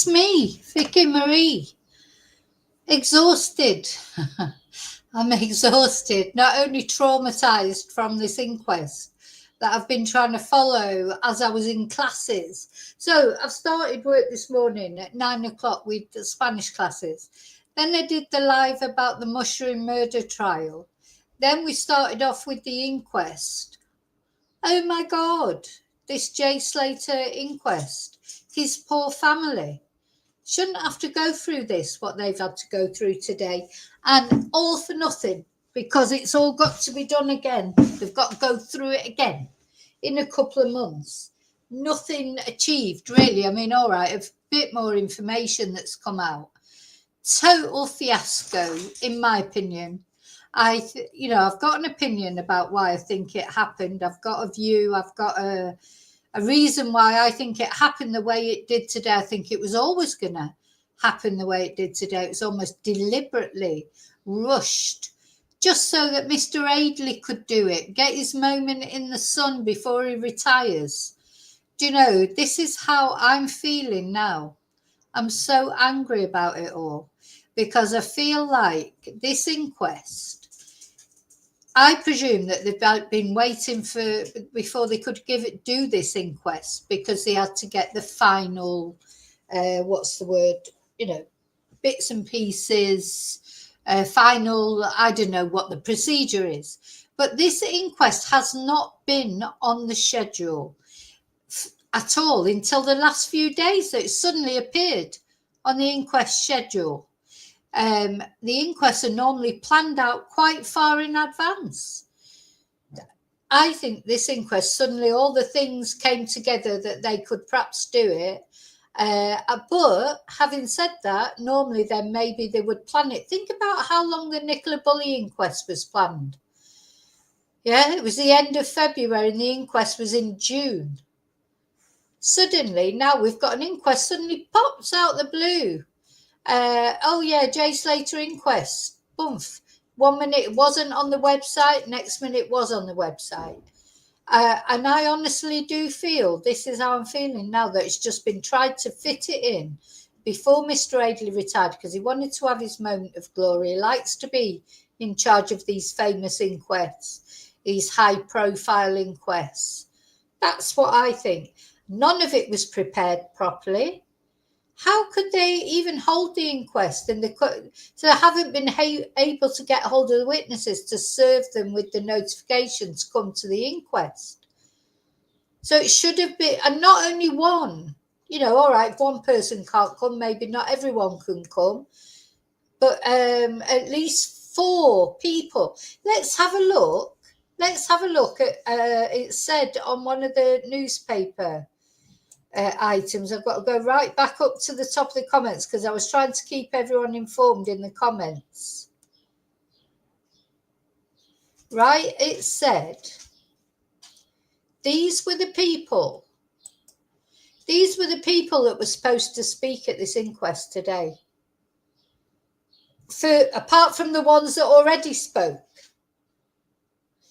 It's me, Vicky Marie. Exhausted. I'm exhausted, not only traumatised from this inquest that I've been trying to follow as I was in classes. So I've started work this morning at 9 o'clock with the Spanish classes. Then I did the live about the mushroom murder trial. Then we started off with the inquest. Oh my God, this J. Slater inquest. His poor family shouldn't have to go through this, what they've had to go through today, and all for nothing, because it's all got to be done again. They've got to go through it again in a couple of months. Nothing achieved, really. I mean, all right, a bit more information that's come out. Total fiasco, in my opinion. I've got an opinion about why I think it happened. I've got a view. I've got a reason why I think it happened the way it did today. I think it was always going to happen the way it did today. It was almost deliberately rushed, just so that Mr. Aidley could do it, get his moment in the sun before he retires. Do you know, this is how I'm feeling now. I'm so angry about it all, because I feel like this inquest, I presume that they've been waiting for before they could do this inquest, because they had to get the final, bits and pieces, final, I don't know what the procedure is. But this inquest has not been on the schedule at all until the last few days. So it suddenly appeared on the inquest schedule. The inquests are normally planned out quite far in advance. I think this inquest, suddenly all the things came together that they could perhaps do it. But having said that, normally then maybe they would plan it. Think about how long the Nicola Bulley inquest was planned. Yeah, it was the end of February and the inquest was in June. Suddenly, now we've got an inquest, suddenly pops out the blue. J. Slater inquest. Boomf. 1 minute it wasn't on the website, next minute it was on the website. And I honestly do feel, this is how I'm feeling now, that it's just been tried to fit it in before Mr. Aidley retired, because he wanted to have his moment of glory. He likes to be in charge of these famous inquests, these high-profile inquests. That's what I think. None of it was prepared properly. How could they even hold the inquest? So they haven't been able to get hold of the witnesses to serve them with the notifications come to the inquest. So it should have been, and not only one. All right, if one person can't come, maybe not everyone can come, but at least 4 people. Let's have a look. At, it said on one of the newspaper items. I've got to go right back up to the top of the comments, because I was trying to keep everyone informed in the comments. Right, it said these were the people that were supposed to speak at this inquest today, apart from the ones that already spoke.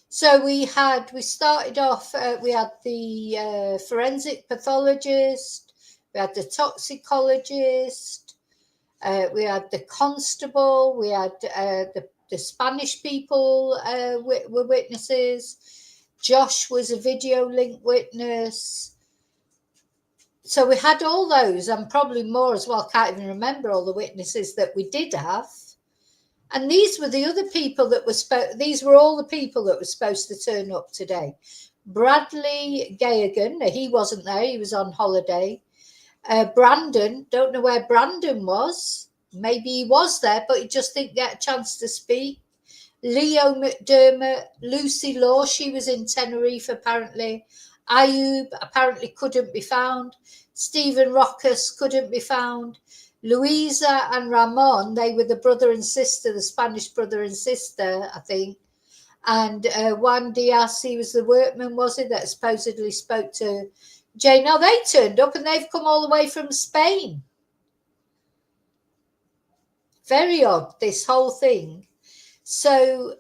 So we started off, we had the forensic pathologist, we had the toxicologist, we had the constable, we had the Spanish people were witnesses. Josh was a video link witness. So we had all those, and probably more as well. Can't even remember all the witnesses that we did have. And these were the other people that were these were all the people that were supposed to turn up today. Bradley Gagan, he wasn't there, he was on holiday. Brandon, don't know where Brandon was. Maybe he was there, but he just didn't get a chance to speak. Leo McDermott, Lucy Law, she was in Tenerife apparently. Ayub apparently couldn't be found. Stephen Rockus couldn't be found. Luisa and Ramon, they were the brother and sister, the Spanish brother and sister, I think. And Juan Diaz, he was the workman, was it, that supposedly spoke to Jay. Now they turned up and they've come all the way from Spain. Very odd, this whole thing. So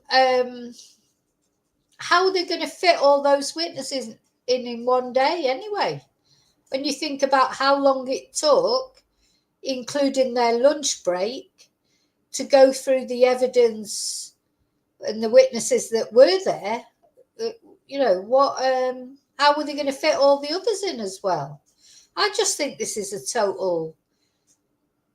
how are they going to fit all those witnesses in one day anyway? When you think about how long it took including their lunch break, to go through the evidence and the witnesses that were there. What? How were they going to fit all the others in as well? I just think this is a total,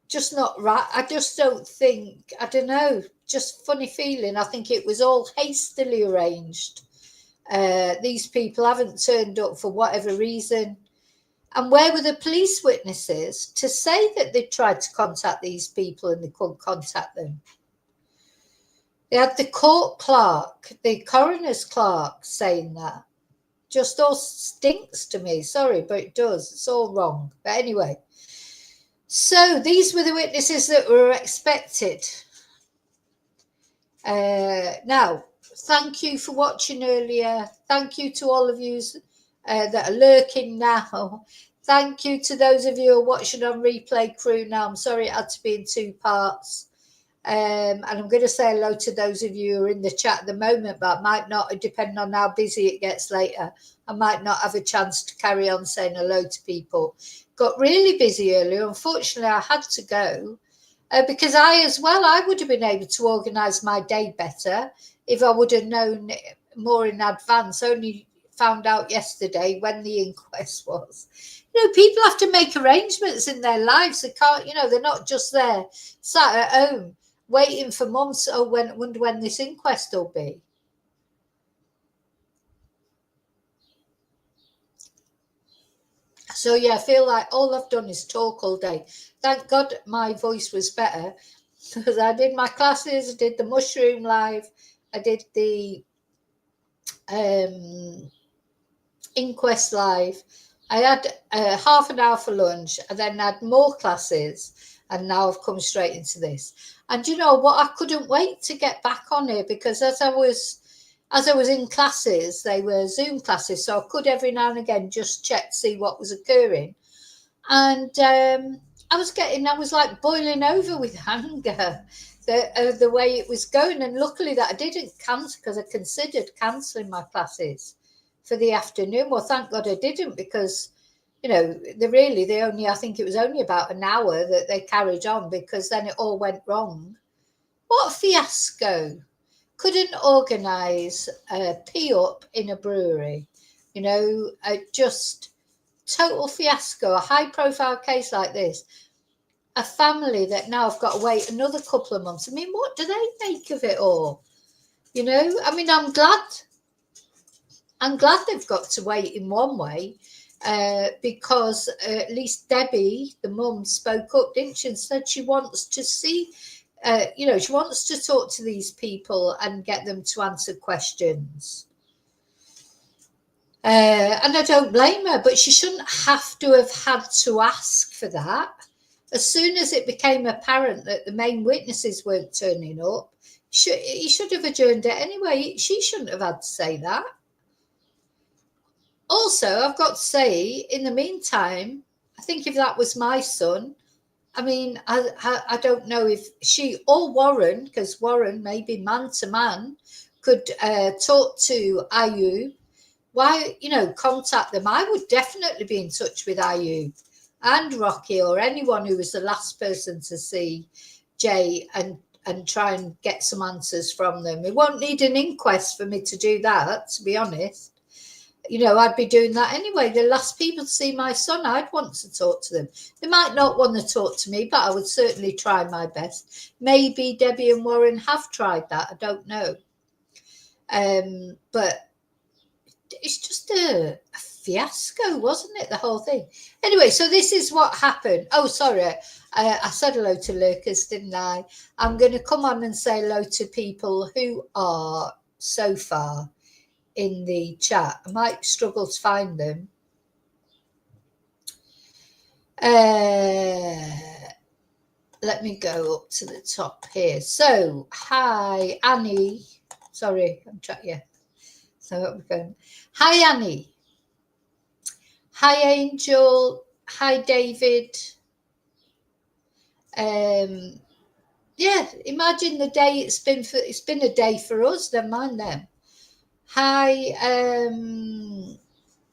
just not right. I just don't think, I don't know, just funny feeling. I think it was all hastily arranged. These people haven't turned up for whatever reason. And where were the police witnesses to say that they tried to contact these people and they couldn't contact them? They had the court clerk, the coroner's clerk, saying that. Just all stinks to me. Sorry, but it does. It's all wrong. But anyway, so these were the witnesses that were expected. Now, thank you for watching earlier. Thank you to all of you that are lurking now. Thank you to those of you who are watching on replay crew now. I'm sorry it had to be in 2 parts. And I'm going to say hello to those of you who are in the chat at the moment, but I might not, depending on how busy it gets later, I might not have a chance to carry on saying hello to people. Got really busy earlier. Unfortunately, I had to go because I would have been able to organise my day better if I would have known more in advance. Only found out yesterday when the inquest was. People have to make arrangements in their lives. They can't, they're not just there sat at home waiting for months. Oh, wonder when this inquest will be. So yeah, I feel like all I've done is talk all day. Thank God my voice was better because I did my classes, I did the mushroom live, I did the inquest live. I had half an hour for lunch and then had more classes, and now I've come straight into this. And you know what? I couldn't wait to get back on here because as I was in classes, they were Zoom classes, so I could every now and again just check to see what was occurring. And I was like boiling over with anger the way it was going. And luckily that I didn't cancel, because I considered cancelling my classes for the afternoon. Well, thank God I didn't, because I think it was only about an hour that they carried on, because then it all went wrong. What a fiasco. Couldn't organise a pee up in a brewery. Just total fiasco. A high profile case like this. A family that now have got to wait another couple of months. I mean, what do they make of it all? I'm glad they've got to wait in one way, because at least Debbie, the mum, spoke up, didn't she, and said she wants to see, she wants to talk to these people and get them to answer questions. And I don't blame her, but she shouldn't have to have had to ask for that. As soon as it became apparent that the main witnesses weren't turning up, he should have adjourned it anyway. She shouldn't have had to say that. Also, I've got to say, in the meantime, I think if that was my son, I don't know if she or Warren, because Warren, maybe man to man, could talk to IU. Why, contact them. I would definitely be in touch with IU and Rocky, or anyone who was the last person to see Jay, and try and get some answers from them. It won't need an inquest for me to do that, to be honest. I'd be doing that anyway. The last people to see my son, I'd want to talk to them. They might not want to talk to me, but I would certainly try my best. Maybe Debbie and Warren have tried that. I don't know. But it's just a fiasco, wasn't it, the whole thing? Anyway, so this is what happened. Oh, sorry. I said hello to lurkers, didn't I? I'm going to come on and say hello to people who are so far in the chat. I might struggle to find them. Let me go up to the top here. So, hi, Annie. Sorry, I'm trying. Yeah. So we're going. Hi, Annie. Hi, Angel. Hi, David. Yeah, imagine the day it's been a day for us. Never mind them. Hi,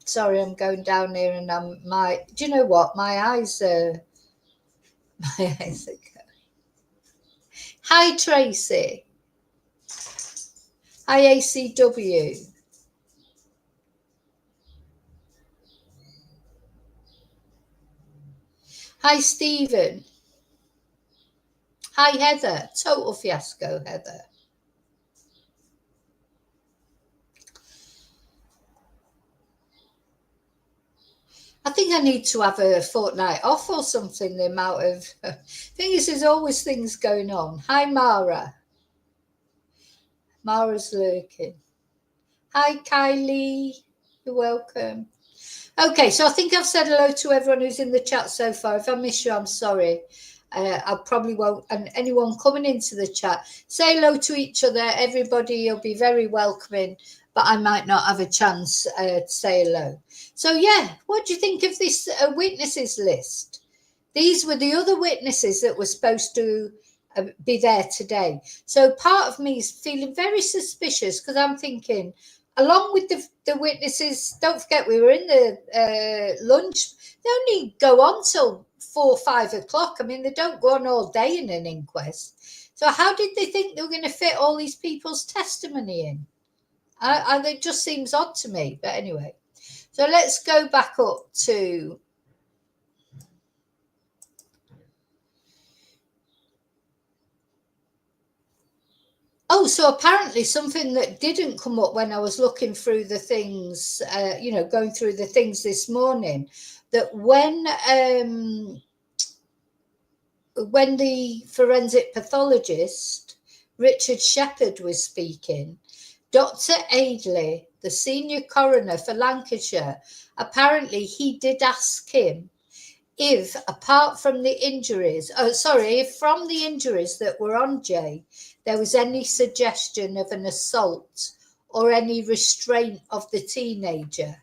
sorry, I'm going down here, and do you know what? My eyes are Hi, Tracy. Hi, ACW. Hi, Stephen. Hi, Heather. Total fiasco, Heather. I think I need to have a fortnight off or something. The amount of thing is, there's always things going on. Hi, Mara. Mara's lurking. Hi, Kylie. You're welcome. Okay, so I think I've said hello to everyone who's in the chat so far. If I miss you, I'm sorry. I probably won't. And anyone coming into the chat, say hello to each other. Everybody will be very welcoming, but I might not have a chance to say hello. So, yeah, what do you think of this witnesses list? These were the other witnesses that were supposed to be there today. So part of me is feeling very suspicious because I'm thinking, along with the witnesses, don't forget we were in the lunch, they only go on till 4 or 5 o'clock. I mean, they don't go on all day in an inquest. So how did they think they were going to fit all these people's testimony in? It just seems odd to me. But anyway, so let's go back up to... Oh, so apparently something that didn't come up when I was looking through the things, going through the things this morning, that when the forensic pathologist, Richard Shepherd, was speaking, Dr. Aidley, the senior coroner for Lancashire, apparently he did ask him if, apart from the injuries, if from the injuries that were on Jay, there was any suggestion of an assault or any restraint of the teenager.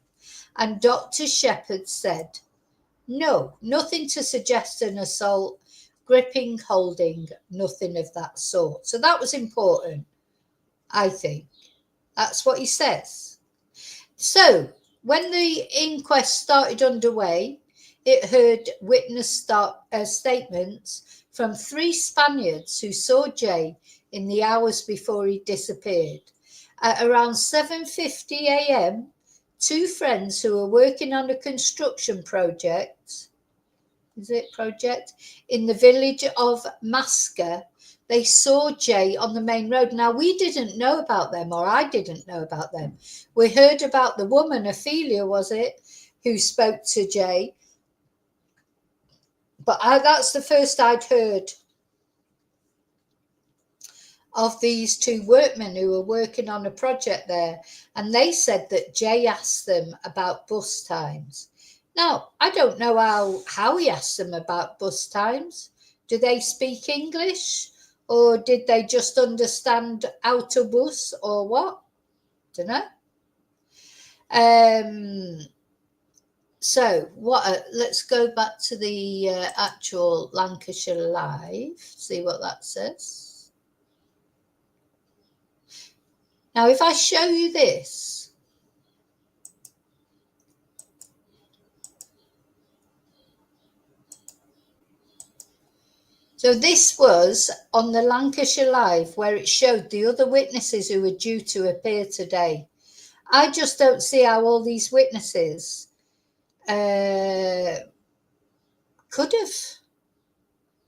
And Dr. Shepherd said, no, nothing to suggest an assault, gripping, holding, nothing of that sort. So that was important, I think. That's what he says. So when the inquest started underway, it heard witness statements from 3 Spaniards who saw Jay in the hours before he disappeared. At around 7:50 a.m., 2 friends who were working on a construction project in the village of Masca, they saw Jay on the main road. Now, we didn't know about them, or I didn't know about them. We heard about the woman, Ophelia, was it, who spoke to Jay. But that's the first I'd heard of these 2 workmen who were working on a project there. And they said that Jay asked them about bus times. Now, I don't know how he asked them about bus times. Do they speak English? Or did they just understand autobus or what? Don't know. So let's go back to the actual Lancashire Live, see what that says. Now, if I show you this, so this was on the Lancashire Live where it showed the other witnesses who were due to appear today. I just don't see how all these witnesses could have.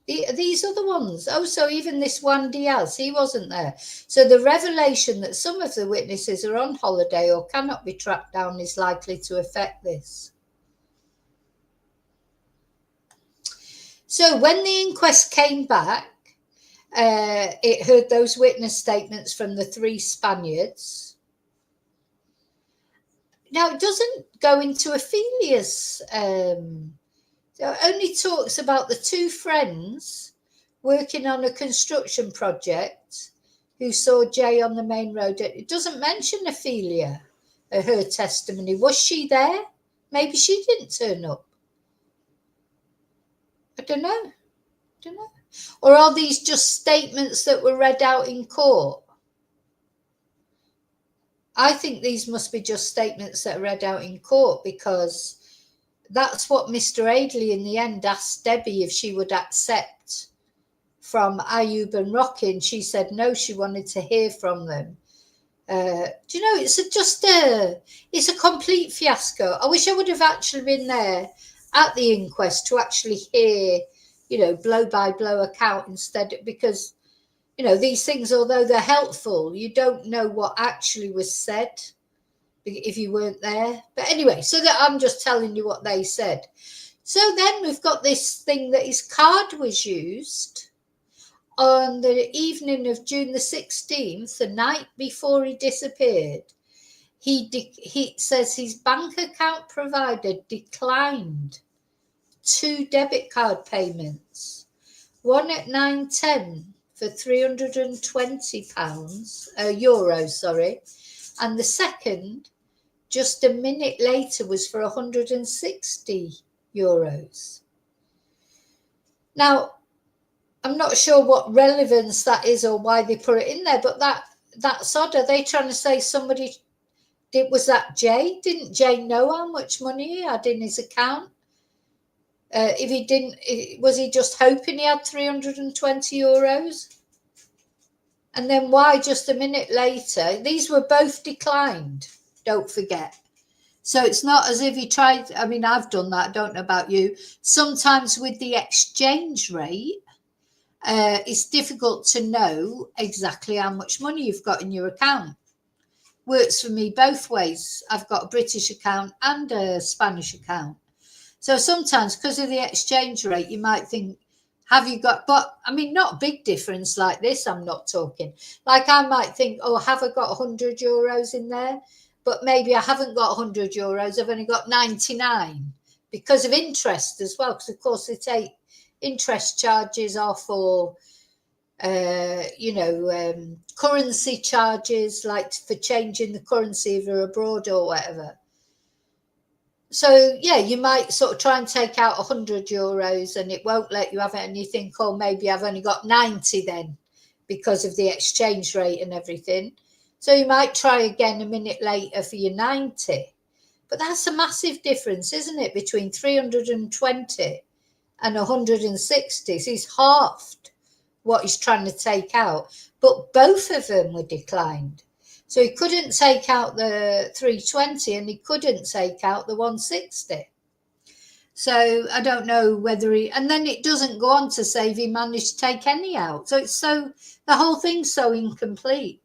These are the ones. Oh, so even this Juan Diaz, he wasn't there. So the revelation that some of the witnesses are on holiday or cannot be tracked down is likely to affect this. So when the inquest came back, it heard those witness statements from the 3 Spaniards. Now, it doesn't go into Ophelia's... So it only talks about the 2 friends working on a construction project who saw Jay on the main road. It doesn't mention Ophelia, her testimony. Was she there? Maybe she didn't turn up. I don't know. Or are these just statements that were read out in court? I think these must be just statements that are read out in court because that's what Mr. Aidley in the end asked Debbie if she would accept from Ayub and Rocky, and she said no, she wanted to hear from them. Do you know, it's a complete fiasco. I wish I would have actually been there at the inquest to actually hear, blow by blow account instead, because, these things, although they're helpful, you don't know what actually was said if you weren't there. But anyway, so that I'm just telling you what they said. So then we've got this thing that his card was used on the evening of June the 16th, the night before he disappeared. He says his bank account provider declined 2 debit card payments, one at 9:10 for £320, euros, and the second just a minute later was for 160 euros. Now, I'm not sure what relevance that is or why they put it in there, but that's odd. Are they trying to say was that Jay? Didn't Jay know how much money he had in his account? If he didn't, was he just hoping he had 320 euros? And then why just a minute later? These were both declined, don't forget. So it's not as if he tried. I mean, I've done that. I don't know about you. Sometimes with the exchange rate, it's difficult to know exactly how much money you've got in your account. Works for me both ways. I've got a British account and a Spanish account. So sometimes because of the exchange rate, you might think, have you got, but I mean, not a big difference like this. I'm not talking. Like I might think, oh, have I got 100 euros in there? But maybe I haven't got 100 euros. I've only got 99 because of interest as well. Because of course they take interest charges off, or currency charges, like for changing the currency if you're abroad or whatever. So yeah, you might sort of try and take out 100 euros and it won't let you have it, and you think, oh, maybe I've only got 90 then because of the exchange rate and everything. So you might try again a minute later for your 90. But that's a massive difference, isn't it, between 320 and 160. So he's halved what he's trying to take out. But both of them were declined. So he couldn't take out the 320 and he couldn't take out the 160. So I don't know whether and then it doesn't go on to say if he managed to take any out. So the whole thing's so incomplete.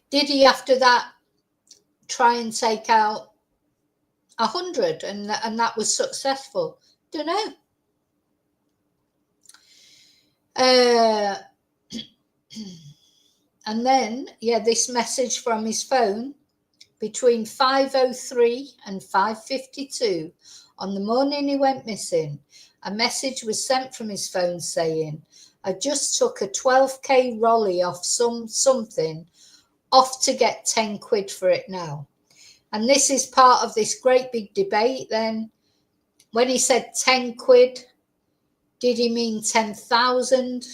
Did he after that try and take out 100 and that was successful? Don't know. And then, this message from his phone between 5:03 and 5:52 on the morning he went missing. A message was sent from his phone saying, I just took a 12k rolly off something, off to get 10 quid for it now. And this is part of this great big debate then. When he said 10 quid, did he mean 10,000?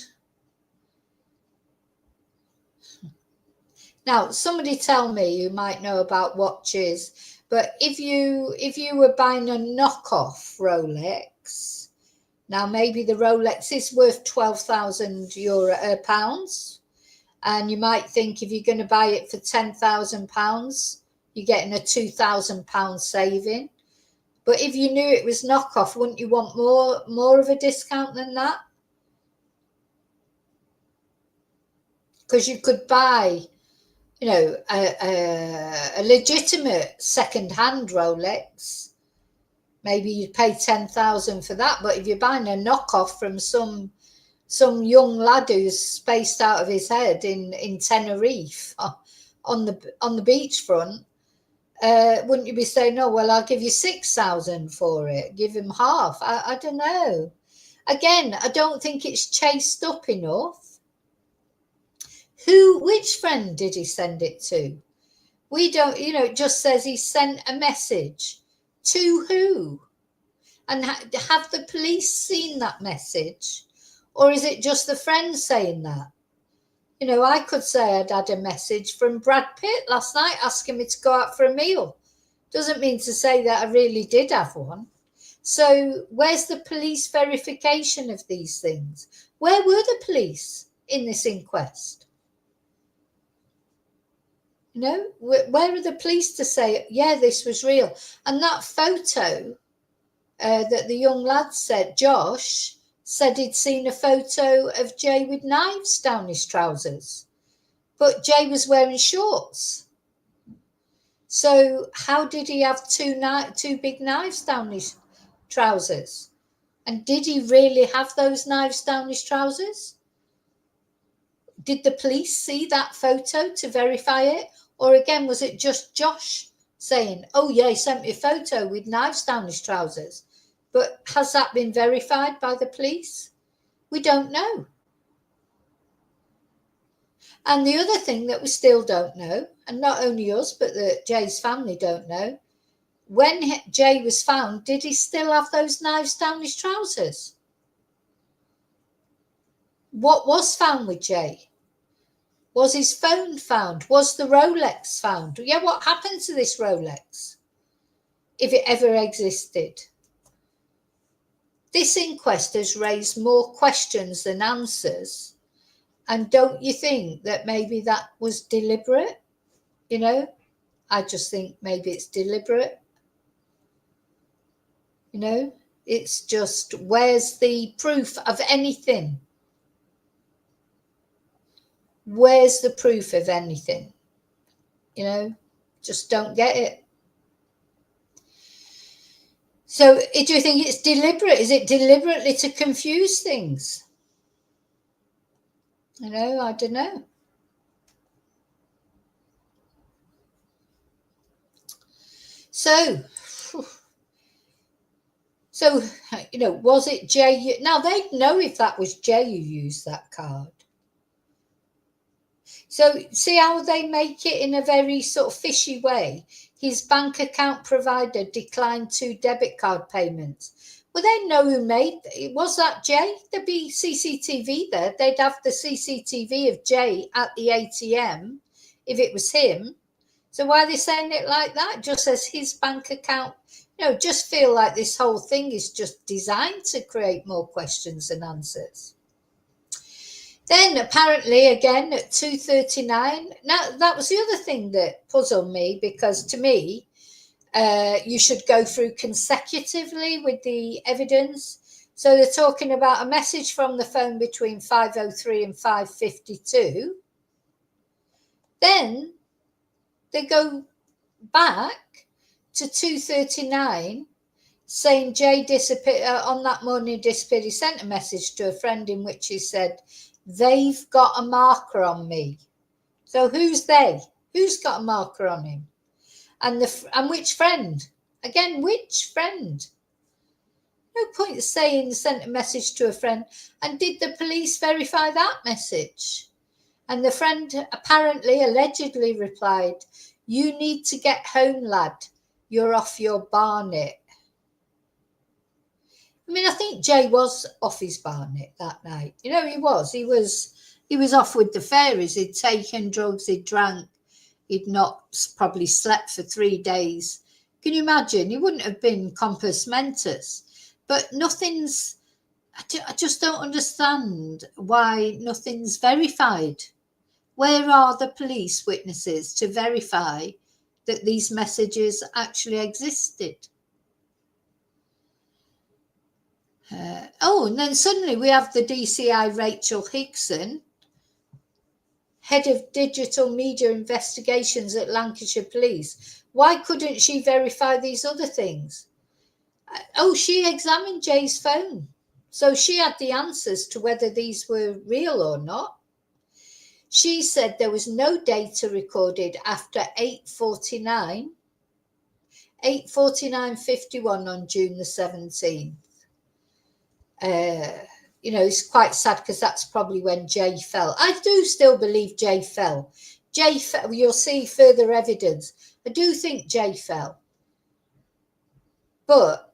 Now, somebody tell me, you might know about watches, but if you were buying a knockoff Rolex, now maybe the Rolex is worth 12,000 pounds, and you might think if you're going to buy it for 10,000 pounds, you're getting a 2,000 pound saving. But if you knew it was knockoff, wouldn't you want more of a discount than that? Because you could buy, a legitimate second-hand Rolex. Maybe you'd pay 10,000 for that. But if you're buying a knockoff from some young lad who's spaced out of his head in Tenerife on the beachfront, wouldn't you be saying, oh, well, I'll give you 6,000 for it, give him half? I don't know. Again, I don't think it's chased up enough. Which friend did he send it to? We don't, it just says he sent a message. To who? And have the police seen that message? Or is it just the friend saying that? You know, I could say I'd had a message from Brad Pitt last night asking me to go out for a meal. Doesn't mean to say that I really did have one. So where's the police verification of these things? Where were the police in this inquest? You know, where are the police to say, yeah, this was real? And that photo that the young lad said, Josh, said he'd seen a photo of Jay with knives down his trousers. But Jay was wearing shorts. So how did he have two big knives down his trousers? And did he really have those knives down his trousers? Did the police see that photo to verify it? Or again, was it just Josh saying, oh yeah, he sent me a photo with knives down his trousers? But has that been verified by the police? We don't know. And the other thing that we still don't know, and not only us, but Jay's family don't know, when Jay was found, did he still have those knives down his trousers? What was found with Jay? Was his phone found? Was the Rolex found? Yeah, what happened to this Rolex? If it ever existed. This inquest has raised more questions than answers. And don't you think that maybe that was deliberate? You know, I just think maybe it's deliberate. You know, it's just, where's the proof of anything? Where's the proof of anything? You know, just don't get it. So do you think it's deliberate? Is it deliberately to confuse things? You know, I don't know. So, you know, was it Jay? Now, they'd know if that was Jay who used that card. So, see how they make it in a very sort of fishy way? His bank account provider declined 2 debit card payments. Well, they know who made it. Was that Jay? There'd be CCTV there. They'd have the CCTV of Jay at the ATM if it was him. So why are they saying it like that? Just as his bank account, you know, just feel like this whole thing is just designed to create more questions than answers. Then apparently again at 2:39, now that was the other thing that puzzled me, because to me, you should go through consecutively with the evidence. So they're talking about a message from the phone between 5:03 and 5:52. Then they go back to 2:39 saying Jay disappeared on that morning. Disappeared. He sent a message to a friend in which he said, they've got a marker on me. So who's they? Who's got a marker on him? And which friend? Again, which friend? No point saying sent a message to a friend. And did the police verify that message? And the friend apparently, allegedly replied, you need to get home, lad. You're off your barnet. I mean, I think Jay was off his barnet that night. You know, he was. He was off with the fairies. He'd taken drugs, he'd drank, he'd not probably slept for 3 days. Can you imagine? He wouldn't have been compos mentis. But nothing's, I just don't understand why nothing's verified. Where are the police witnesses to verify that these messages actually existed? And then suddenly we have the DCI Rachel Higson, head of digital media investigations at Lancashire Police. Why couldn't she verify these other things? She examined Jay's phone. So she had the answers to whether these were real or not. She said there was no data recorded after 8:49, 8:49:51 on June the 17th. You know, it's quite sad because that's probably when Jay fell. I do still believe Jay fell. Jay fell. You'll see further evidence. I do think Jay fell. But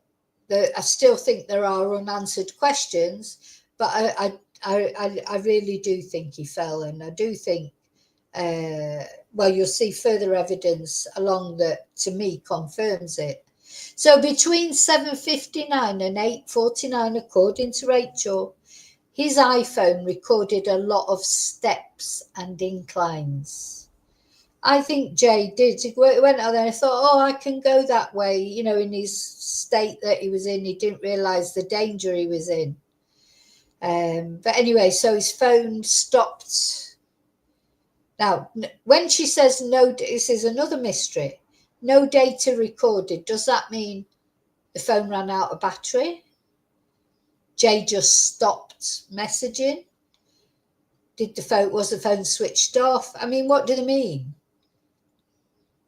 I still think there are unanswered questions. But I really do think he fell, and I do think, well, you'll see further evidence along that, to me, confirms it. So between 7:59 and 8:49, according to Rachel, his iPhone recorded a lot of steps and inclines. I think Jay did. He went out there and thought, oh, I can go that way. You know, in his state that he was in, he didn't realise the danger he was in. But anyway, so his phone stopped. Now, when she says no, this is another mystery. No data recorded. Does that mean the phone ran out of battery? Jay just stopped messaging? Was the phone switched off? I mean, what do they mean?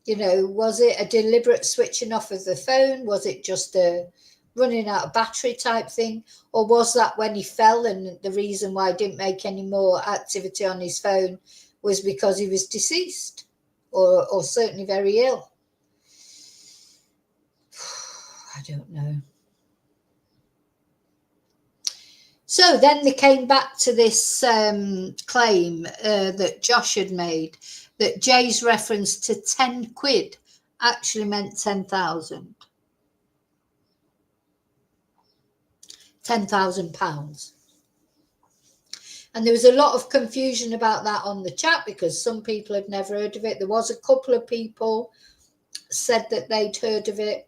You know, was it a deliberate switching off of the phone? Was it just a running out of battery type thing? Or was that when he fell and the reason why he didn't make any more activity on his phone was because he was deceased or certainly very ill? I don't know. So then they came back to this claim that Josh had made, that Jay's reference to 10 quid actually meant 10,000. £10,000. And there was a lot of confusion about that on the chat because some people had never heard of it. There was a couple of people said that they'd heard of it.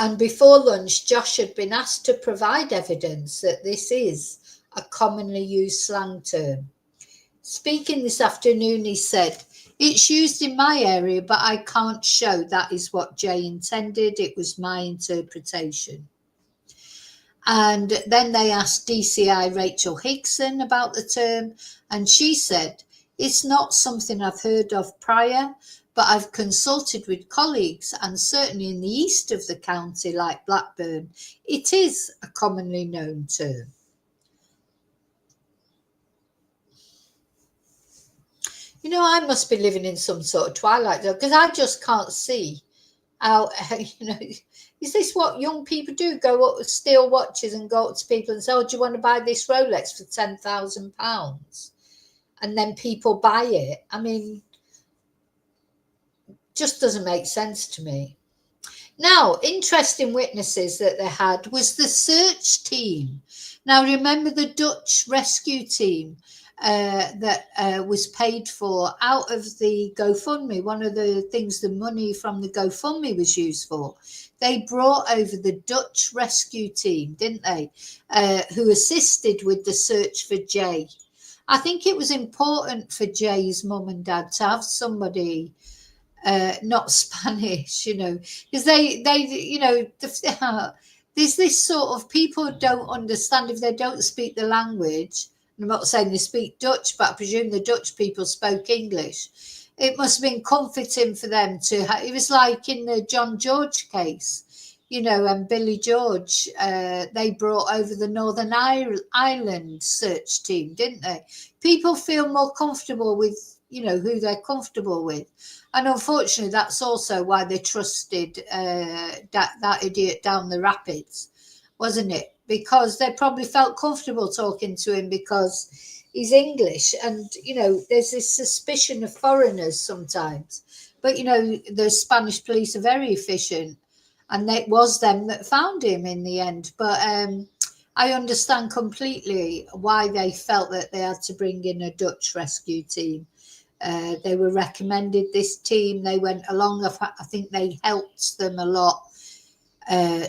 And before lunch, Josh had been asked to provide evidence that this is a commonly used slang term. Speaking this afternoon, he said, it's used in my area, but I can't show that is what Jay intended. It was my interpretation. And then they asked DCI Rachel Hickson about the term, and she said, it's not something I've heard of prior, but I've consulted with colleagues, and certainly in the east of the county, like Blackburn, it is a commonly known term. You know, I must be living in some sort of twilight zone because I just can't see how, you know, is this what young people do? Go up, steal watches and go up to people and say, oh, do you want to buy this Rolex for £10,000? And then people buy it. I mean, just doesn't make sense to me. Now, interesting witnesses that they had was the search team. Now, remember the Dutch rescue team that was paid for out of the GoFundMe. One of the things the money from the GoFundMe was used for. They brought over the Dutch rescue team, didn't they? Who assisted with the search for Jay. I think it was important for Jay's mum and dad to have somebody not Spanish, you know, because they, you know, there's this sort of people don't understand if they don't speak the language. I'm not saying they speak Dutch, but I presume the Dutch people spoke English. It must have been comforting for them to it was like in the John George case, you know, and Billy George, they brought over the Northern Ireland search team, didn't they? People feel more comfortable with, you know, who they're comfortable with. And unfortunately, that's also why they trusted that idiot down the rapids, wasn't it? Because they probably felt comfortable talking to him because he's English. And, you know, there's this suspicion of foreigners sometimes. But, you know, the Spanish police are very efficient. And it was them that found him in the end. But I understand completely why they felt that they had to bring in a Dutch rescue team. They were recommended this team. They went along. I think they helped them a lot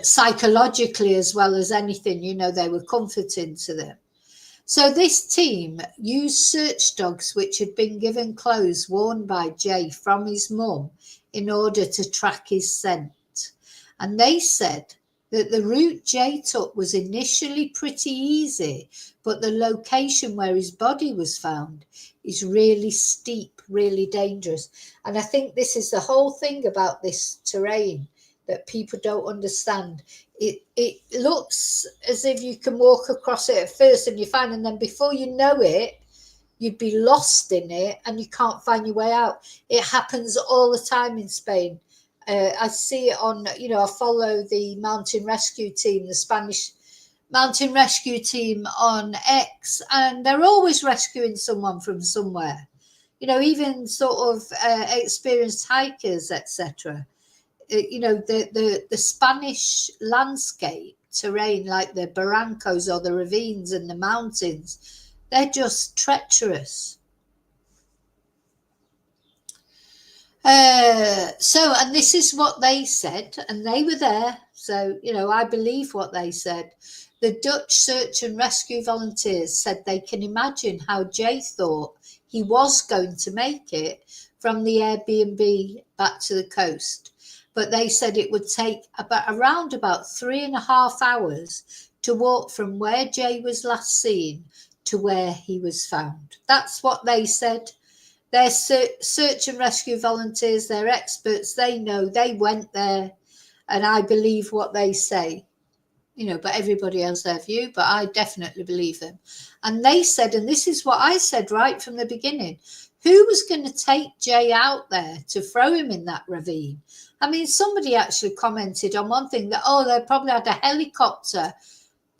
psychologically as well as anything. You know, they were comforting to them. So this team used search dogs which had been given clothes worn by Jay from his mum in order to track his scent. And they said that the route Jay took was initially pretty easy, but the location where his body was found is really steep, really dangerous. And I think this is the whole thing about this terrain that people don't understand. It looks as if you can walk across it at first and you find, and then before you know it, you'd be lost in it and you can't find your way out. It happens all the time in Spain. I see it on, you know, I follow the mountain rescue team, the Spanish mountain rescue team on X, and they're always rescuing someone from somewhere. Even sort of experienced hikers, etc. The Spanish landscape terrain, like the barrancos or the ravines and the mountains, they're just treacherous. And this is what they said, and they were there, so I believe what they said. The Dutch search and rescue volunteers said they can imagine how Jay thought he was going to make it from the Airbnb back to the coast, but they said it would take around about 3.5 hours to walk from where Jay was last seen to where he was found. That's what they said. They're search and rescue volunteers, they're experts, they know, they went there, and I believe what they say. But everybody has their view, but I definitely believe them. And they said, and this is what I said right from the beginning, who was going to take Jay out there to throw him in that ravine? I mean, somebody actually commented on one thing that, they probably had a helicopter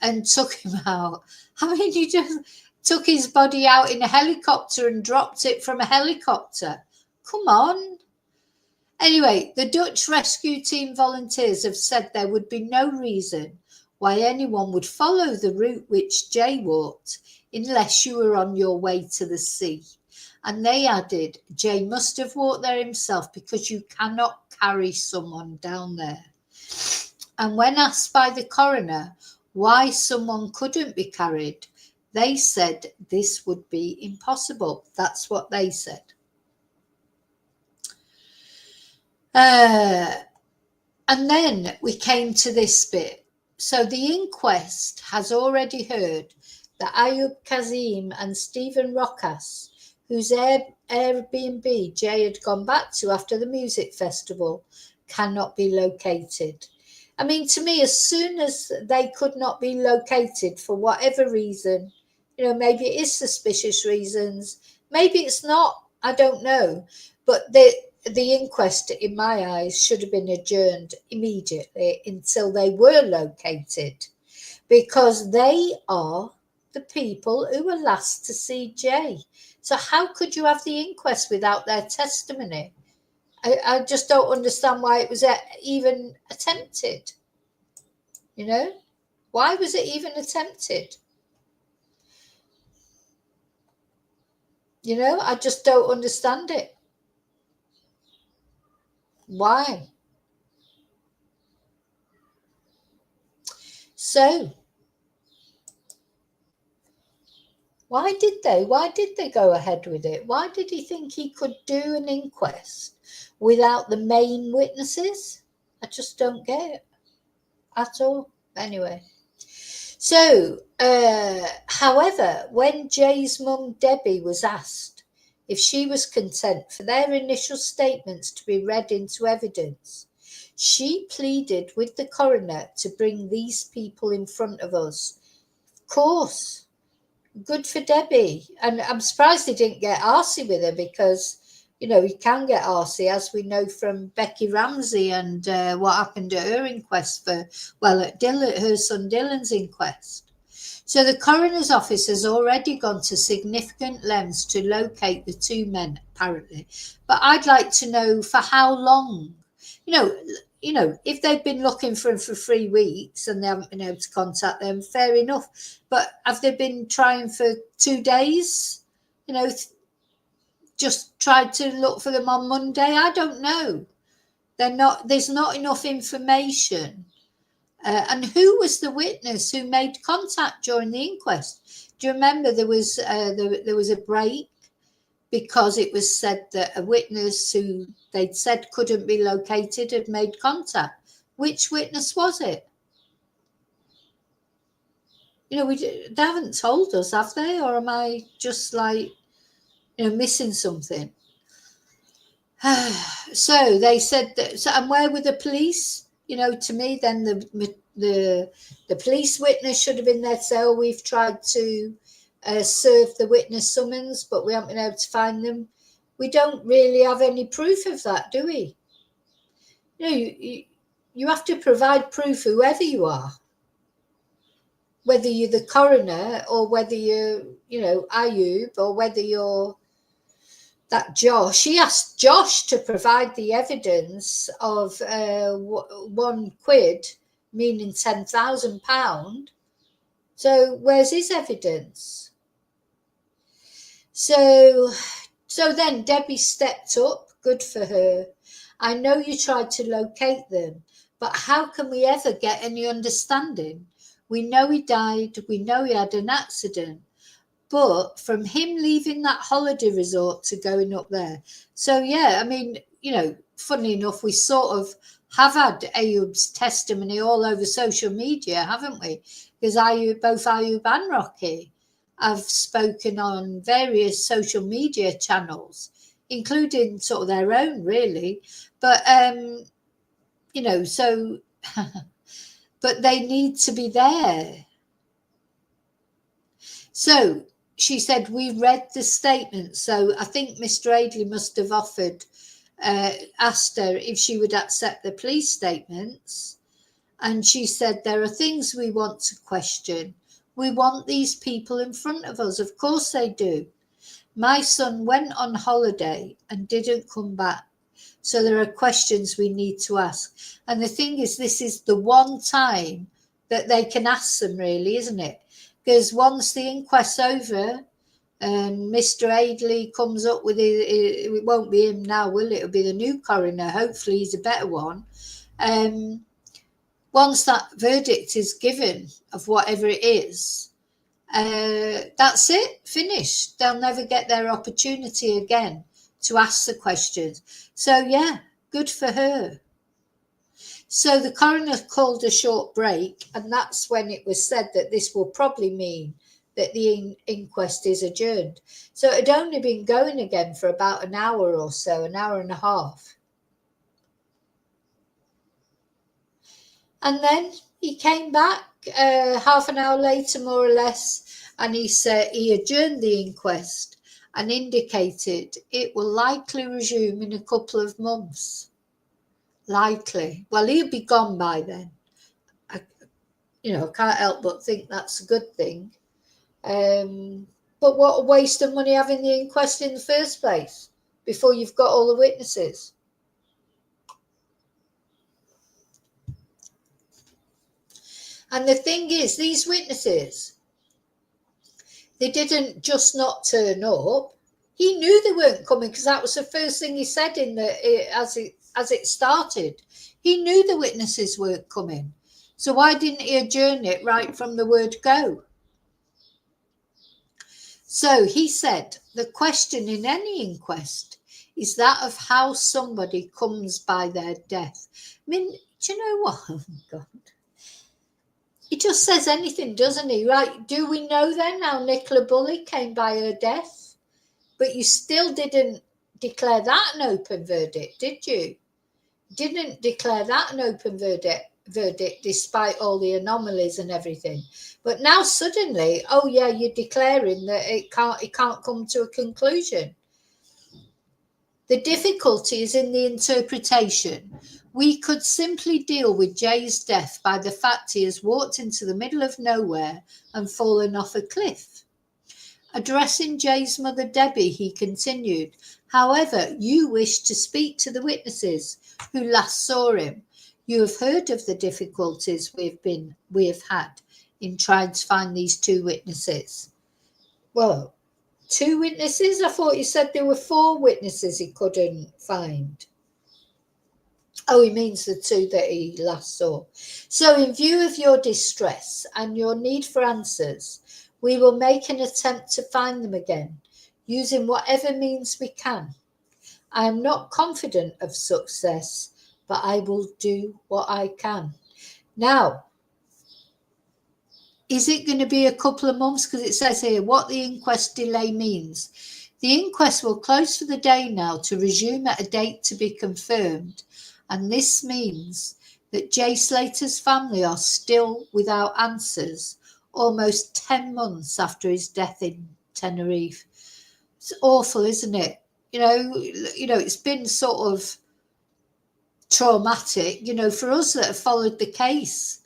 and took him out. I mean, you just took his body out in a helicopter and dropped it from a helicopter. Come on. Anyway, the Dutch rescue team volunteers have said there would be no reason why anyone would follow the route which Jay walked unless you were on your way to the sea. And they added, Jay must have walked there himself because you cannot carry someone down there. And when asked by the coroner why someone couldn't be carried, they said this would be impossible. That's what they said. And then we came to this bit. So the inquest has already heard that Ayub Kazim and Stephen Rokas, whose Airbnb Jay had gone back to after the music festival, cannot be located. I mean, to me, as soon as they could not be located for whatever reason, maybe it is suspicious reasons, maybe it's not, I don't know. But the inquest, in my eyes, should have been adjourned immediately until they were located, because they are the people who were last to see Jay. So how could you have the inquest without their testimony? I just don't understand why it was even attempted. Why was it even attempted? I just don't understand it. Why? So, why did they go ahead with it? Why did he think he could do an inquest without the main witnesses? I just don't get it at all. Anyway. So, however, when Jay's mum, Debbie, was asked if she was content for their initial statements to be read into evidence, she pleaded with the coroner to bring these people in front of us. Of course, good for Debbie. And I'm surprised they didn't get arsey with her, because, he can get arsey, as we know from Becky Ramsey and what happened at her inquest at her son Dylan's inquest. So the coroner's office has already gone to significant lengths to locate the two men, apparently. But I'd like to know for how long. If they've been looking for him for 3 weeks and they haven't been able to contact them, fair enough. But have they been trying for 2 days? Just tried to look for them on Monday? I don't know. There's not enough information. And who was the witness who made contact during the inquest? Do you remember there was a break because it was said that a witness who they'd said couldn't be located had made contact? Which witness was it? They haven't told us, have they? Or am I just missing something? So they said that. So, and where were the police? To me, then the police witness should have been there to say, oh, we've tried to serve the witness summons, but we haven't been able to find them. We don't really have any proof of that, do we? You have to provide proof, whoever you are. whether you're the coroner or whether you're, Ayub, or whether you're that Josh. He asked Josh to provide the evidence of £1, meaning £10,000. So where's his evidence? So then Debbie stepped up. Good for her. I know you tried to locate them, but how can we ever get any understanding? We know he died. We know he had an accident. But from him leaving that holiday resort to going up there. So, yeah, I mean, funny enough, we sort of have had Ayub's testimony all over social media, haven't we? Because both Ayub and Rocky have spoken on various social media channels, including sort of their own, really. But, so, but they need to be there. So, she said, we read the statement. So I think Mr. Aidley must have asked her if she would accept the police statements. And she said, there are things we want to question. We want these people in front of us. Of course they do. My son went on holiday and didn't come back. So there are questions we need to ask. And the thing is, this is the one time that they can ask them, really, isn't it? Because once the inquest's over and Mr. Aidley comes up with it won't be him now, will it? It'll be the new coroner. Hopefully he's a better one. Once that verdict is given of whatever it is, that's it, finished. They'll never get their opportunity again to ask the questions. So, yeah, good for her. So the coroner called a short break, and that's when it was said that this will probably mean that the inquest is adjourned. So it had only been going again for about an hour or so, an hour and a half. And then he came back half an hour later, more or less, and he said he adjourned the inquest and indicated it will likely resume in a couple of months. Likely. Well, he'll be gone by then. I can't help but think that's a good thing. But what a waste of money having the inquest in the first place before you've got all the witnesses. And the thing is, these witnesses, they didn't just not turn up. He knew they weren't coming because that was the first thing he said as it started. He knew the witnesses weren't coming. So why didn't he adjourn it right from the word go? So he said, the question in any inquest is that of how somebody comes by their death. I mean, do you know what? Oh, God. He just says anything, doesn't he? Right? Do we know then how Nicola Bully came by her death? But you still didn't declare that an open verdict, did you? Didn't declare that an open verdict despite all the anomalies and everything. But now suddenly, oh yeah, you're declaring that it can't come to a conclusion. The difficulty is in the interpretation. We could simply deal with Jay's death by the fact he has walked into the middle of nowhere and fallen off a cliff. Addressing Jay's mother, Debbie, he continued, however, you wish to speak to the witnesses who last saw him. You have heard of the difficulties we have had in trying to find these two witnesses. Well, 2 witnesses? I thought you said there were 4 witnesses he couldn't find. Oh, he means the 2 that he last saw. So in view of your distress and your need for answers, we will make an attempt to find them again, using whatever means we can. I am not confident of success, but I will do what I can. Now, is it going to be a couple of months? Because it says here what the inquest delay means. The inquest will close for the day now to resume at a date to be confirmed. And this means that Jay Slater's family are still without answers almost 10 months after his death in Tenerife. It's awful, isn't it? It's been sort of traumatic, for us that have followed the case.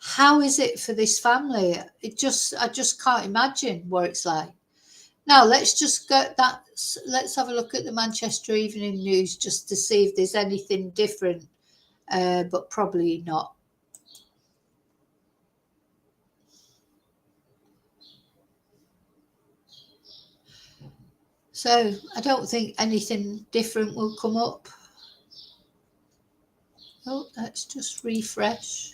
how is it for this family? I just can't imagine what it's like. Now let's just go that. Let's have a look at the Manchester Evening News just to see if there's anything different, but probably not. So I don't think anything different will come up. Oh, let's just refresh.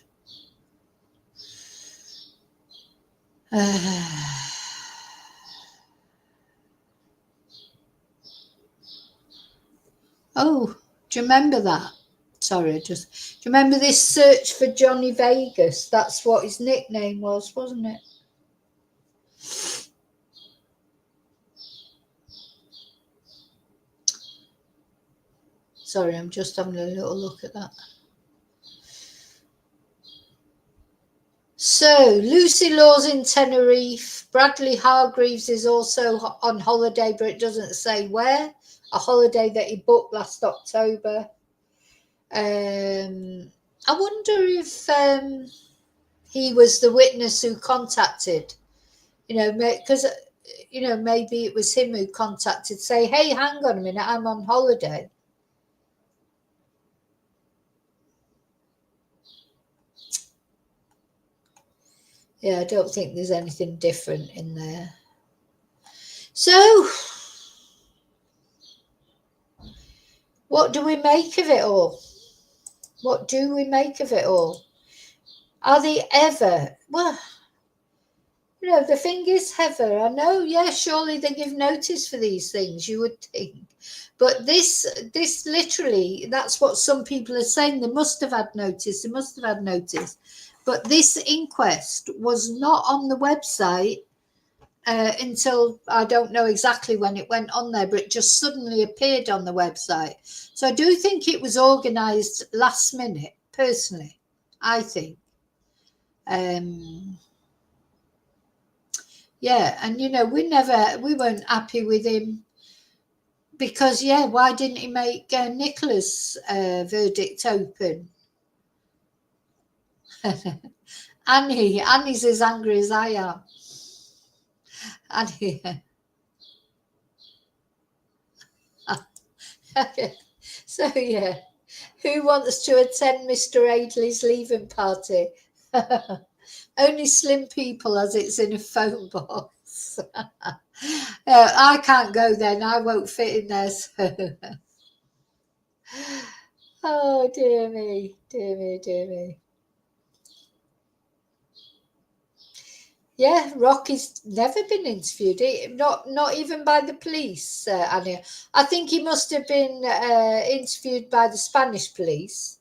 Oh, do you remember that? Sorry, do you remember this search for Johnny Vegas? That's what his nickname was, wasn't it? Sorry, I'm just having a little look at that. So, Lucy Law's in Tenerife. Bradley Hargreaves is also on holiday, but it doesn't say where. A holiday that he booked last October. I wonder if he was the witness who contacted, because, maybe it was him who contacted, say, hey, hang on a minute, I'm on holiday. Yeah, I don't think there's anything different in there. So, what do we make of it all? What do we make of it all? Are they ever? Well, the thing is, Heather, I know, yeah, surely they give notice for these things, you would think. But this literally, that's what some people are saying. They must have had notice. They must have had notice. But this inquest was not on the website until, I don't know exactly when it went on there, but it just suddenly appeared on the website. So I do think it was organised last minute, personally, I think. Yeah, and we weren't happy with him because, why didn't he make Nicola's verdict open? Annie's as angry as I am. Annie. So, yeah, who wants to attend Mr. Aidley's leaving party? Only slim people, as it's in a phone box. I can't go then. I won't fit in there. So. Oh, dear me, dear me, dear me. Yeah, Rocky's never been interviewed, not even by the police, Annie. I think he must have been interviewed by the Spanish police.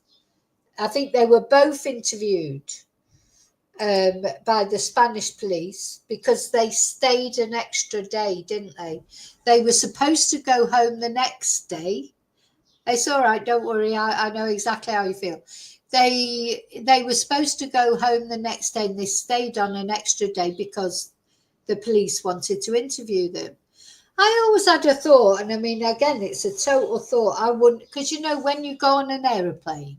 I think they were both interviewed by the Spanish police because they stayed an extra day, didn't they? They were supposed to go home the next day. It's all right, don't worry, I know exactly how you feel. They were supposed to go home the next day and they stayed on an extra day because the police wanted to interview them. I always had a thought, and I mean, again, it's a total thought. I wouldn't, because when you go on an aeroplane,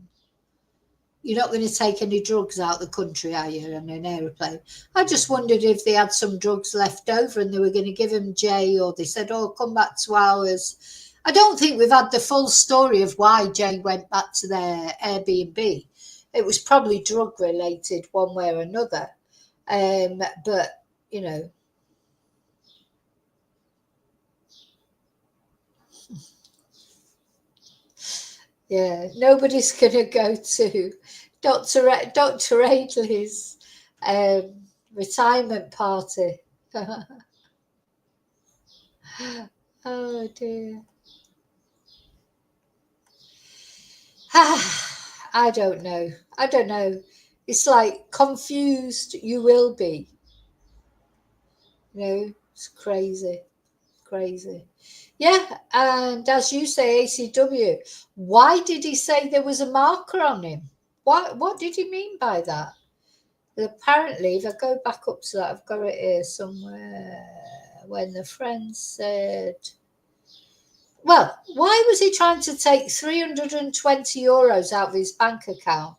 you're not going to take any drugs out the country, are you, on an aeroplane? I just wondered if they had some drugs left over and they were going to give him Jay, or they said, oh, come back to ours. I don't think we've had the full story of why Jay went back to their Airbnb. It was probably drug related one way or another. But, yeah, nobody's going to go to Dr. Aidley's retirement party. Oh, dear. I don't know. It's like confused you will be. It's crazy. Yeah, and as you say, ACW, why did he say there was a marker on him? What did he mean by that? Apparently, if I go back up to that, I've got it here somewhere, when the friend said, well, why was he trying to take €320 out of his bank account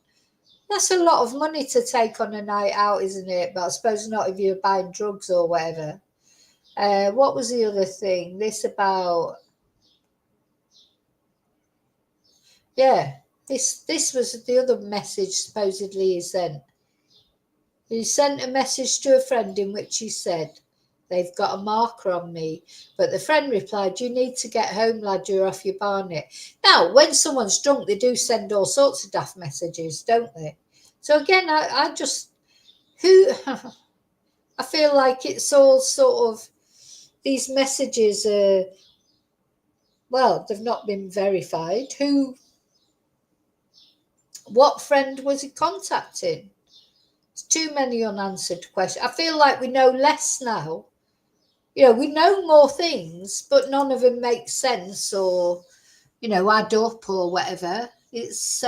That's a lot of money to take on a night out, isn't it? But I suppose not if you're buying drugs or whatever. What was the other thing? This about, yeah, this was the other message supposedly he sent. He sent a message to a friend in which he said, "They've got a marker on me." But the friend replied, "You need to get home, lad, you're off your barnet." Now, when someone's drunk, they do send all sorts of daft messages, don't they? So again, I just, who, I feel like it's all sort of, these messages are, well, they've not been verified. What friend was he contacting? It's too many unanswered questions. I feel like we know less now. We know more things, but none of them make sense or, add up or whatever. It's,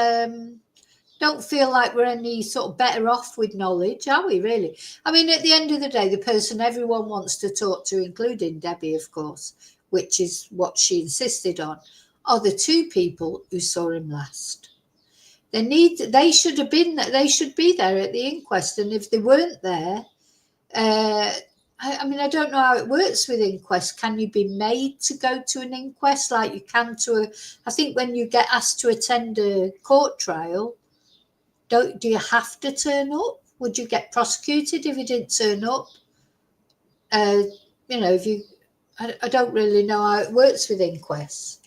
don't feel like we're any sort of better off with knowledge, are we really? I mean, at the end of the day, the person everyone wants to talk to, including Debbie, of course, which is what she insisted on, are the two people who saw him last. They should be there at the inquest, and if they weren't there, I mean, I don't know how it works with inquest. Can you be made to go to an inquest like you can I think when you get asked to attend a court trial, do you have to turn up? Would you get prosecuted if you didn't turn up? If you, I don't really know how it works with inquests.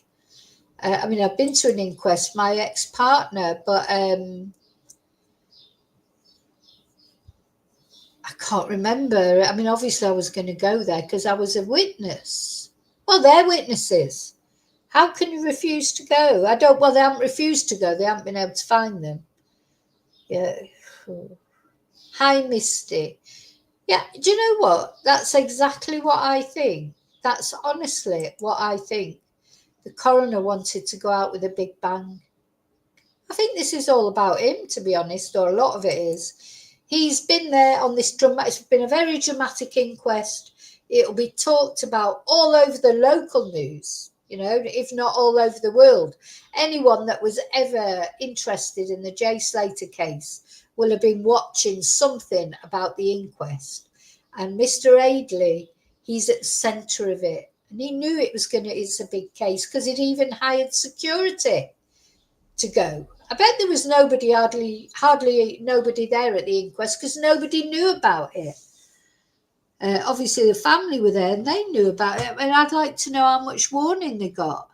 I mean, I've been to an inquest, my ex-partner, but I can't remember. I mean, obviously I was going to go there because I was a witness. Well, they're witnesses. How can you refuse to go? They haven't refused to go. They haven't been able to find them. Yeah. Hi, Misty. Yeah, do you know what? That's exactly what I think. That's honestly what I think. The coroner wanted to go out with a big bang. I think this is all about him, to be honest, or a lot of it is. He's been there on this it's been a very dramatic inquest. It'll be talked about all over the local news, if not all over the world. Anyone that was ever interested in the Jay Slater case will have been watching something about the inquest. And Mr. Aidley, he's at the centre of it. And he knew it's a big case because he'd even hired security to go. I bet there was hardly nobody there at the inquest because nobody knew about it. Obviously, the family were there and they knew about it. And I'd like to know how much warning they got.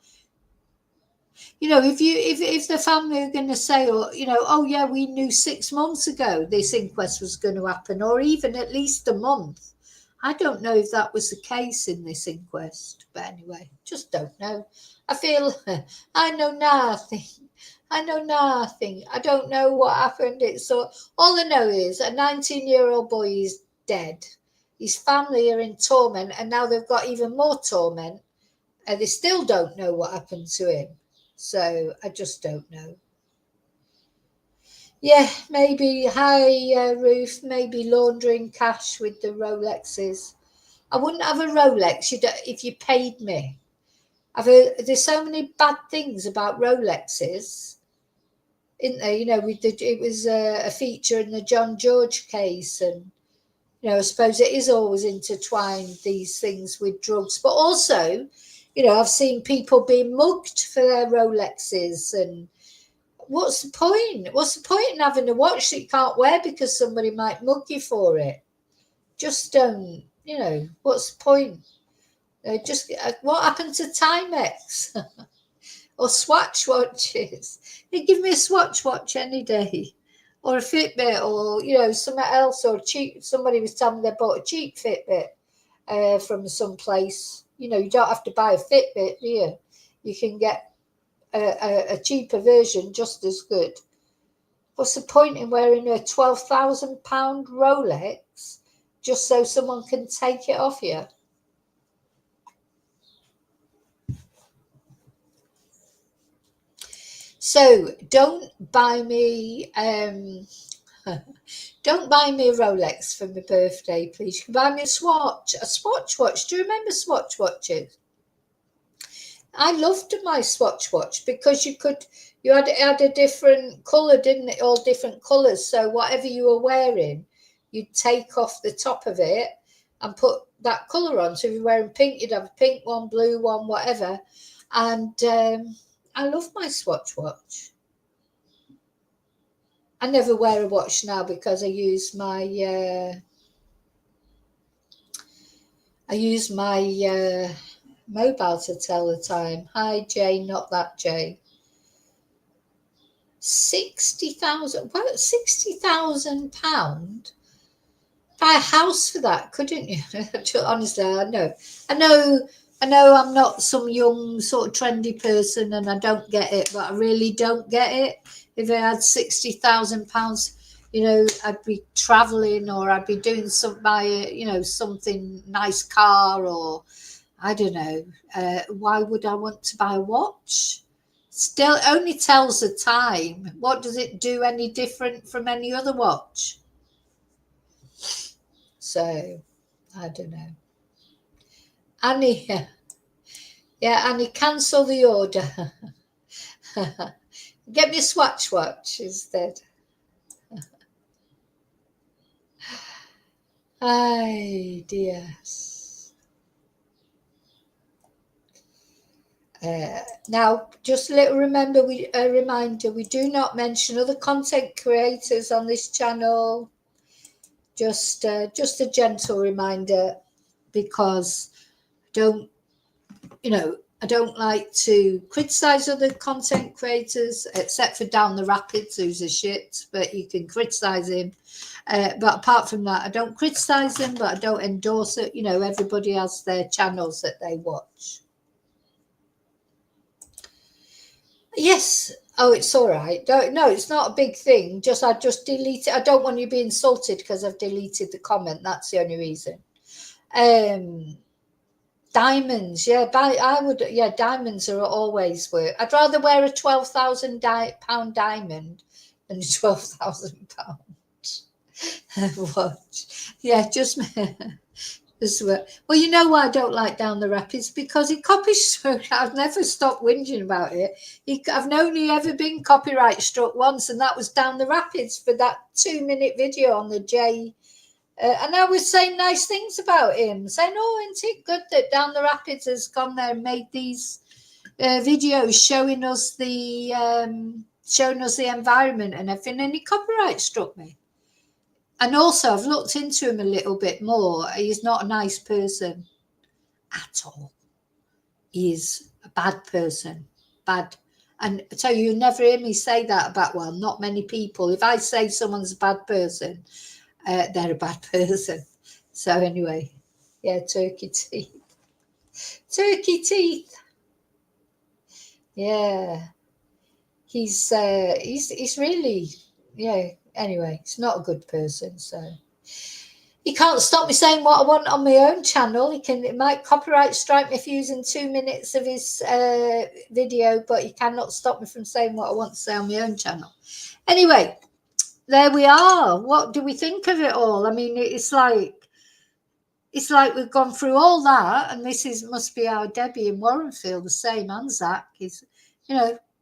If the family are going to say, oh yeah, we knew 6 months ago this inquest was going to happen, or even at least a month. I don't know if that was the case in this inquest, but anyway, just don't know. I feel I know nothing. I know nothing. I don't know what happened. All I know is a 19-year-old boy is dead. His family are in torment, and now they've got even more torment, and they still don't know what happened to him. So I just don't know. Yeah, maybe, hi, Ruth, maybe laundering cash with the Rolexes. I wouldn't have a Rolex if you paid me. I've heard there's so many bad things about Rolexes, isn't there? It was a feature in the John George case, and I suppose it is always intertwined, these things with drugs, but also, I've seen people being mugged for their Rolexes, and what's the point? What's the point in having a watch that you can't wear because somebody might mug you for it? Just don't, what's the point? What happened to Timex or Swatch watches? You give me a Swatch watch any day, or a Fitbit, or something else, or cheap. Somebody was telling me they bought a cheap Fitbit from some place. You don't have to buy a Fitbit, do you? You can get a cheaper version just as good. What's the point in wearing a £12,000 Rolex just so someone can take it off you? So don't buy me don't buy me a Rolex for my birthday, please. You can buy me a Swatch watch. Do you remember Swatch watches? I loved my Swatch watch because you had a different colour, didn't it? All different colours. So whatever you were wearing, you'd take off the top of it and put that colour on. So if you're wearing pink, you'd have a pink one, blue one, whatever. And I love my Swatch watch. I never wear a watch now because I use my mobile to tell the time. Hi, Jay, not that Jay. 60,000. What? £60,000? Buy a house for that, couldn't you? Honestly, I know. I'm not some young sort of trendy person, and I don't get it, but I really don't get it. If I had £60,000, I'd be traveling, or I'd be doing something nice car, or I don't know. Why would I want to buy a watch? Still only tells the time. What does it do any different from any other watch? So, I don't know. Annie, yeah, Annie, cancel the order. Get me a Swatch watch instead. Ay, dear. Now, just a little reminder, we do not mention other content creators on this channel. Just a gentle reminder, because I don't like to criticize other content creators, except for Down the Rapids, who's a shit, but you can criticize him. But apart from that, I don't criticize them, but I don't endorse it. Everybody has their channels that they watch. Yes. Oh, it's all right. No, it's not a big thing. I just delete it. I don't want you to be insulted because I've deleted the comment. That's the only reason. Diamonds, yeah. Diamonds are always worth. I'd rather wear a £12,000 diamond than a £12,000 watch. Yeah, just. Well, you know why I don't like Down the Rapids? Because he copies. I've never stopped whinging about it. I've only ever been copyright struck once, and that was Down the Rapids for that 2-minute video on the J. And I was saying nice things about him, saying, "Oh, isn't it good that Down the Rapids has gone there and made these videos showing us the environment and everything?" And he copyright struck me. And also, I've looked into him a little bit more. He's not a nice person at all. He's a bad person. Bad. And I tell you never hear me say that about, well, not many people. If I say someone's a bad person, they're a bad person. So anyway, yeah, turkey teeth. Turkey teeth. Yeah. He's really, yeah. Anyway, he's not a good person, so he can't stop me saying what I want on my own channel. It might copyright strike me for using 2 minutes of his video, but he cannot stop me from saying what I want to say on my own channel. Anyway, there we are. What do we think of it all? I mean, it's like we've gone through all that, and must be our Debbie in Warrenfield, the same, and Zach is,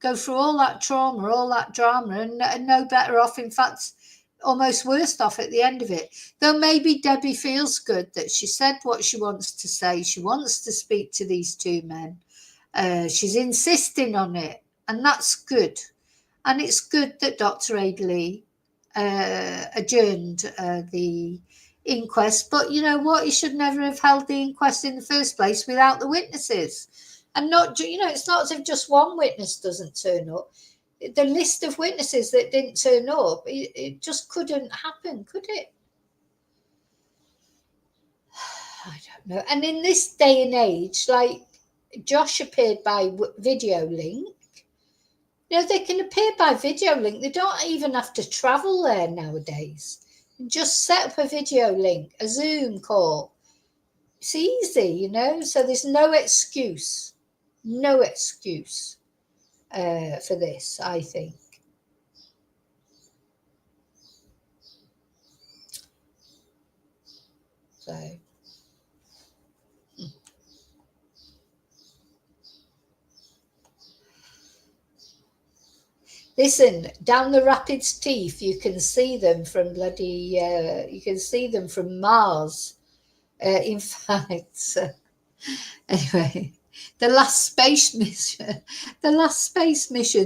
go through all that trauma, all that drama, and no better off. In fact, almost worse off at the end of it. Though maybe Debbie feels good that she said what she wants to say. She wants to speak to these two men. She's insisting on it, and that's good. And it's good that Dr. Adeley adjourned the inquest. But you know what? He should never have held the inquest in the first place without the witnesses. And it's not as if just one witness doesn't turn up. The list of witnesses that didn't turn up, it just couldn't happen, could it? I don't know. And in this day and age, like Josh appeared by video link. They can appear by video link. They don't even have to travel there nowadays. Just set up a video link, a Zoom call. It's easy, so there's no excuse. No excuse for this, I think. So, Listen, down the rapids teeth, you can see them from bloody, you can see them from Mars. In fact, anyway, the last space mission,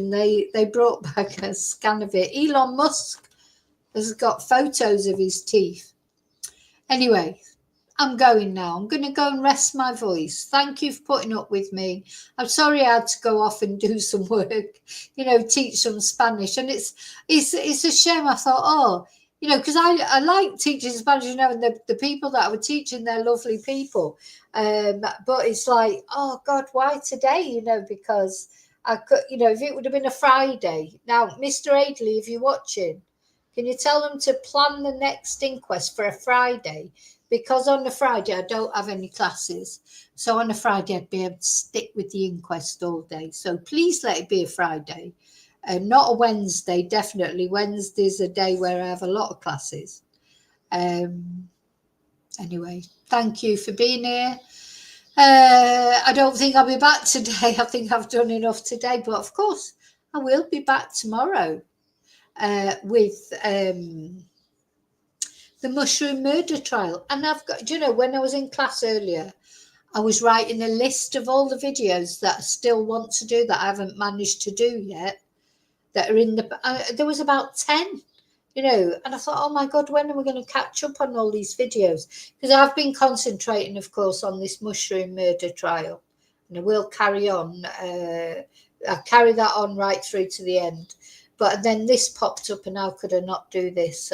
they brought back a scan of it. Elon Musk has got photos of his teeth. Anyway, I'm going now. I'm going to go and rest my voice. Thank you for putting up with me. I'm sorry I had to go off and do some work, teach some Spanish. And it's a shame. I thought, because I like teaching Spanish, and the people that I were teaching, they're lovely people. But it's like, oh God, why today? Because I could, if it would have been a Friday. Now, Mr. Aidley, if you're watching, can you tell them to plan the next inquest for a Friday? Because on a Friday, I don't have any classes. So on a Friday, I'd be able to stick with the inquest all day. So please let it be a Friday. Not a Wednesday, definitely. Wednesday's a day where I have a lot of classes. Anyway, thank you for being here. I don't think I'll be back today. I think I've done enough today. But of course, I will be back tomorrow with the mushroom murder trial. And I've got, when I was in class earlier, I was writing a list of all the videos that I still want to do that I haven't managed to do yet, that are in there was about 10, and I thought, oh my God, when are we going to catch up on all these videos? Because I've been concentrating, of course, on this mushroom murder trial, and I will carry on. I'll carry that on right through to the end. But then this popped up, and how could I not do this?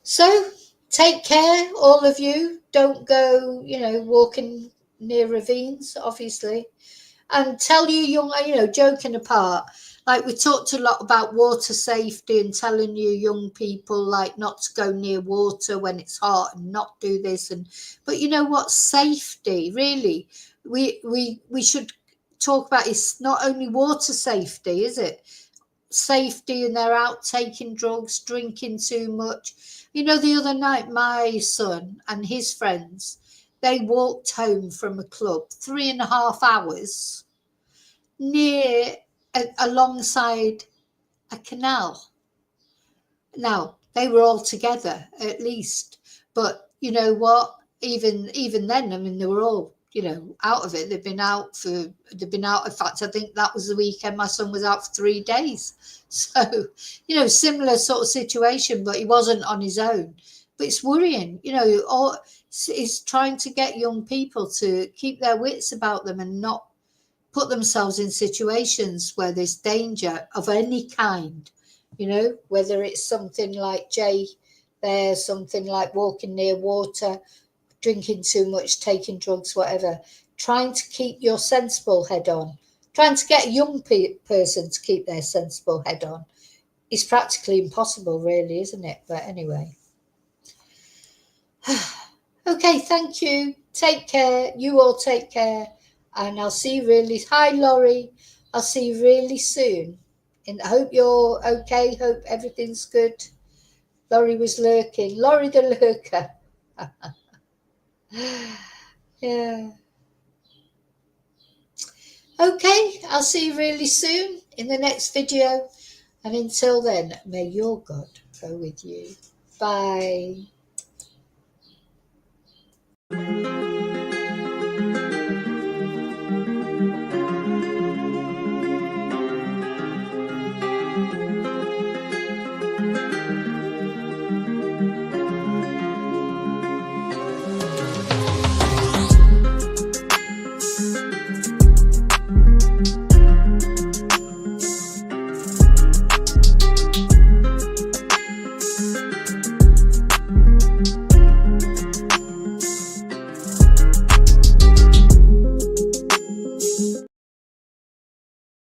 So take care, all of you. Don't go, walking near ravines, obviously. And tell you young, joking apart, like we talked a lot about water safety and telling you young people like not to go near water when it's hot and not do this. But you know what? Safety, really, we should talk about is not only water safety, is it? Safety, and they're out taking drugs, drinking too much. The other night, my son and his friends, they walked home from a club 3.5 hours alongside a canal. Now, they were all together at least, but you know what? Even then, I mean, they were all, out of it. They've been out. In fact, I think that was the weekend my son was out for 3 days. So, similar sort of situation, but he wasn't on his own. But it's worrying, it's trying to get young people to keep their wits about them and not put themselves in situations where there's danger of any kind, whether it's something like Jay there, something like walking near water, drinking too much, taking drugs, whatever. Trying to keep your sensible head on, trying to get a young person to keep their sensible head on is practically impossible, really, isn't it? But anyway. Okay, thank you. Take care. You all take care. And I'll see you really. Hi, Laurie. I'll see you really soon. And I hope you're okay. Hope everything's good. Laurie was lurking. Laurie the lurker. Yeah. Okay, I'll see you really soon in the next video. And until then, may your God go with you. Bye.